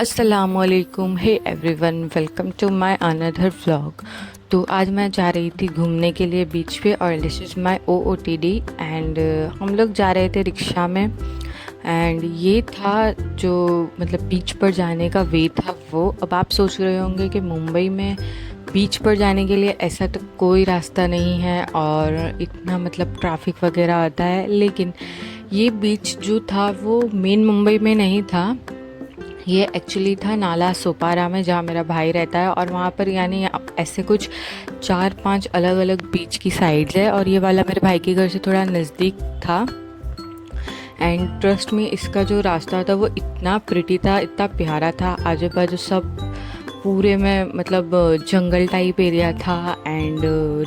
अस्सलामुअलैकुम, hey everyone, welcome to my another vlog. तो आज मैं जा रही थी घूमने के लिए बीच पे और this is my OOTD and हम लोग जा रहे थे रिक्शा में। एंड ये था जो मतलब बीच पर जाने का वे था वो। अब आप सोच रहे होंगे कि मुंबई में बीच पर जाने के लिए ऐसा तो कोई रास्ता नहीं है और इतना मतलब ट्रैफिक वगैरह आता है, लेकिन ये बीच जो था वो मेन मुंबई में नहीं था। ये एक्चुअली था नाला सोपारा में, जहाँ मेरा भाई रहता है। और वहाँ पर यानी ऐसे कुछ 4-5 अलग अलग बीच की साइड्स है और ये वाला मेरे भाई के घर से थोड़ा नज़दीक था। एंड ट्रस्ट में इसका जो रास्ता था वो इतना प्रिटी था, इतना प्यारा था। आजू बाजू सब पूरे में मतलब जंगल टाइप एरिया था एंड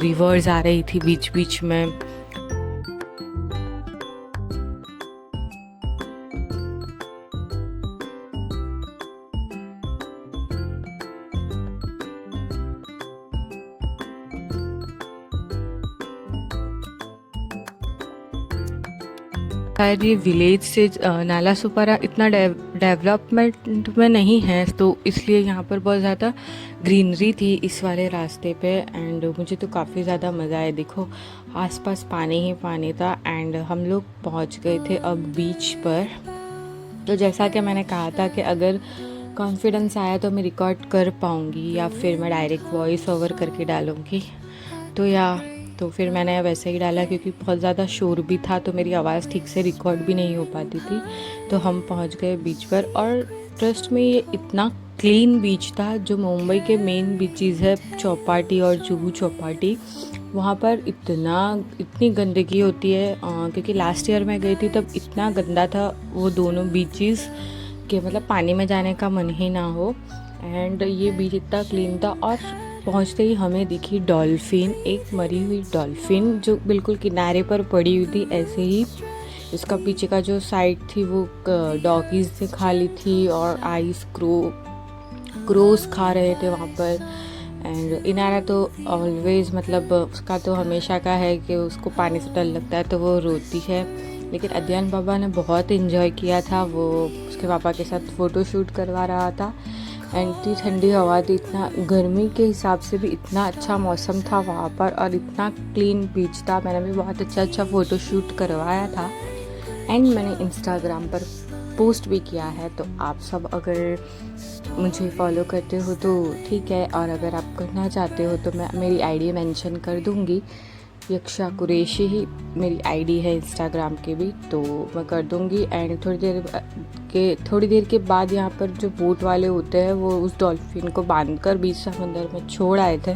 रिवर्स आ रही थी बीच बीच में। शायद ये विलेज से नाला सुपारा इतना डेवलपमेंट में नहीं है, तो इसलिए यहाँ पर बहुत ज़्यादा ग्रीनरी थी इस वाले रास्ते पे। एंड मुझे तो काफ़ी ज़्यादा मज़ा आया। देखो आसपास पानी ही पानी था एंड हम लोग पहुँच गए थे अब बीच पर। तो जैसा कि मैंने कहा था कि अगर कॉन्फिडेंस आया तो मैं रिकॉर्ड कर पाऊँगी या फिर मैं डायरेक्ट वॉइस ओवर करके डालूँगी। तो फिर मैंने वैसे ही डाला क्योंकि बहुत ज़्यादा शोर भी था तो मेरी आवाज़ ठीक से रिकॉर्ड भी नहीं हो पाती थी। तो हम पहुंच गए बीच पर और ट्रस्ट में ये इतना क्लीन बीच था। जो मुंबई के मेन बीचेस है चौपाटी और जुहू चौपाटी, वहाँ पर इतनी गंदगी होती है क्योंकि लास्ट ईयर मैं गई थी तब इतना गंदा था वो दोनों बीचेस कि मतलब पानी में जाने का मन ही ना हो। एंड ये बीच इतना क्लीन था और पहुंचते ही हमें दिखी डॉल्फिन, एक मरी हुई डॉल्फिन जो बिल्कुल किनारे पर पड़ी हुई थी ऐसे ही। इसका पीछे का जो साइड थी वो डॉगीज से खाली थी और आइस क्रोस खा रहे थे वहाँ पर। एंड इनारा तो ऑलवेज मतलब उसका तो हमेशा का है कि उसको पानी से डर लगता है तो वो रोती है। लेकिन अध्ययन बाबा ने बहुत इन्जॉय किया था, वो उसके पापा के साथ फ़ोटो शूट करवा रहा था। एंड इतनी ठंडी हवा थी, इतना गर्मी के हिसाब से भी इतना अच्छा मौसम था वहाँ पर और इतना क्लीन बीच था। मैंने भी बहुत अच्छा फ़ोटो शूट करवाया था एंड मैंने इंस्टाग्राम पर पोस्ट भी किया है। तो आप सब अगर मुझे फॉलो करते हो तो ठीक है, और अगर आप करना चाहते हो तो मैं मेरी आईडी मेंशन कर दूँगी। यक्षा कुरैशी ही मेरी आईडी है इंस्टाग्राम के भी, तो मैं कर दूँगी। एंड थोड़ी देर के बाद यहाँ पर जो बोट वाले होते हैं वो उस डॉल्फिन को बांधकर बीच समंदर में छोड़ आए थे।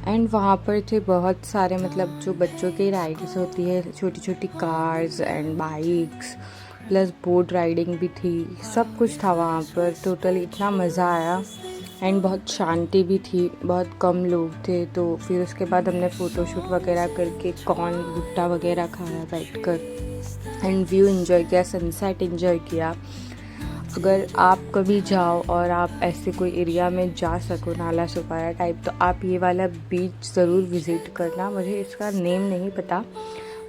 एंड वहाँ पर थे बहुत सारे मतलब जो बच्चों की राइड्स होती है, छोटी छोटी cars and bikes plus boat riding भी थी, सब कुछ था वहाँ पर। टोटली इतना मज़ा आया एंड बहुत शांति भी थी, बहुत कम लोग थे। तो फिर उसके बाद हमने फ़ोटोशूट वगैरह करके कॉर्न भुट्टा वगैरह खाया बैठकर एंड व्यू एंजॉय किया, सनसेट एंजॉय किया। अगर आप कभी जाओ और आप ऐसे कोई एरिया में जा सको नाला सुपारा टाइप, तो आप ये वाला बीच ज़रूर विज़िट करना। मुझे इसका नेम नहीं पता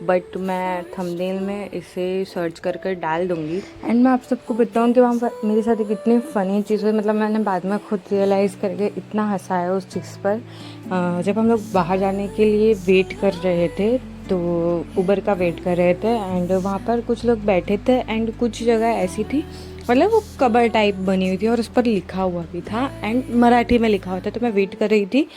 बट मैं थंबनेल में इसे सर्च कर डाल दूँगी। एंड मैं आप सबको बताऊँ कि वहाँ पर मेरे साथ एक इतनी फ़नी चीज़ हुई, मतलब मैंने बाद में खुद रियलाइज़ करके इतना हंसाया उस चीज़ पर। जब हम लोग बाहर जाने के लिए वेट कर रहे थे तो उबर का वेट कर रहे थे एंड वहाँ पर कुछ लोग बैठे थे एंड कुछ जगह ऐसी थी मतलब वो कबर टाइप बनी हुई थी और उस पर लिखा हुआ भी था एंड मराठी में लिखा हुआ था। तो मैं वेट कर रही थी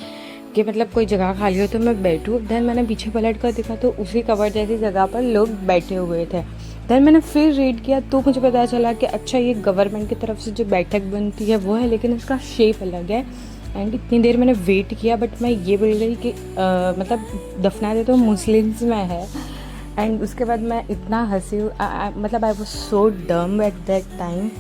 कि मतलब कोई जगह खाली हो तो मैं बैठूँ। देन मैंने पीछे पलट कर देखा तो उसी कवर जैसी जगह पर लोग बैठे हुए थे। देन मैंने फिर रीड किया तो मुझे पता चला कि अच्छा ये गवर्नमेंट की तरफ से जो बैठक बनती है वो है, लेकिन इसका शेप अलग है। एंड इतनी देर मैंने वेट किया बट मैं ये बोल रही कि मतलब दफना दे तो मुस्लिम्स में है। एंड उसके बाद मैं इतना हंसी मतलब आई वॉज सो डम एट दैट टाइम।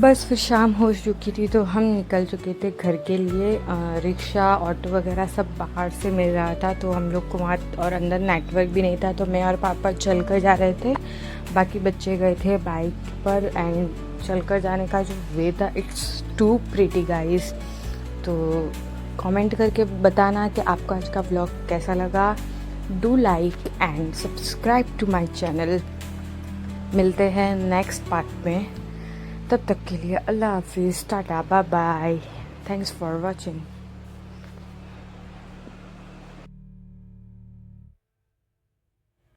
बस फिर शाम हो चुकी थी तो हम निकल चुके थे घर के लिए। रिक्शा ऑटो वगैरह सब बाहर से मिल रहा था तो हम लोग को वहाँ और अंदर नेटवर्क भी नहीं था, तो मैं और पापा चल कर जा रहे थे, बाकी बच्चे गए थे बाइक पर। एंड चल कर जाने का जो वे था इट्स टू प्रिटी गाइस। तो कमेंट करके बताना कि आपको आज का व्लॉग कैसा लगा। Do like and subscribe to my channel. मिलते हैं नेक्स्ट पार्ट में। तब तक के लिए अल्लाह हाफिज़, tata, bye bye, thanks for watching.